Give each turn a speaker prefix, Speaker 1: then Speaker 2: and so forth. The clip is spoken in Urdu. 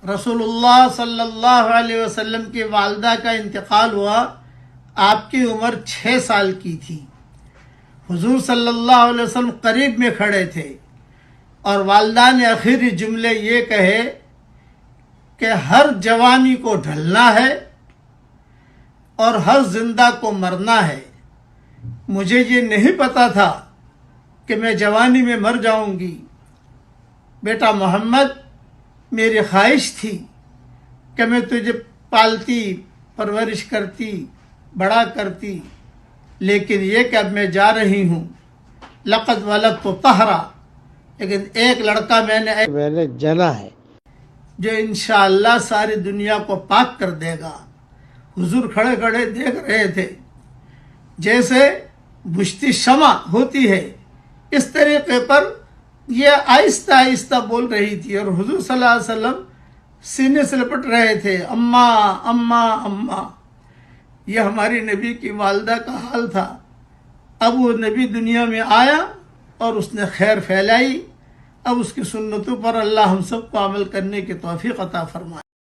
Speaker 1: رسول اللہ صلی اللہ علیہ وسلم کی والدہ کا انتقال ہوا، آپ کی عمر 6 سال کی تھی۔ حضور صلی اللہ علیہ وسلم قریب میں کھڑے تھے اور والدہ نے آخری جملے یہ کہے کہ ہر جوانی کو ڈھلنا ہے اور ہر زندہ کو مرنا ہے۔ مجھے یہ نہیں پتا تھا کہ میں جوانی میں مر جاؤں گی۔ بیٹا محمد، میری خواہش تھی کہ میں تجھے پالتی، پرورش کرتی، بڑا کرتی، لیکن یہ کہ اب میں جا رہی ہوں۔ لقد ولدت طہرا، لیکن ایک لڑکا میں نے جنا ہے جو انشاءاللہ ساری دنیا کو پاک کر دے گا۔ حضور کھڑے کھڑے دیکھ رہے تھے، جیسے بجھتی شمع ہوتی ہے اس طریقے پر یہ آہستہ آہستہ بول رہی تھی، اور حضور صلی اللہ علیہ وسلم سینے سے لپٹ رہے تھے، اماں اماں اماں۔ یہ ہماری نبی کی والدہ کا حال تھا۔ اب وہ نبی دنیا میں آیا اور اس نے خیر پھیلائی۔ اب اس کی سنتوں پر اللہ ہم سب کو عمل کرنے کی توفیق عطا فرمائے۔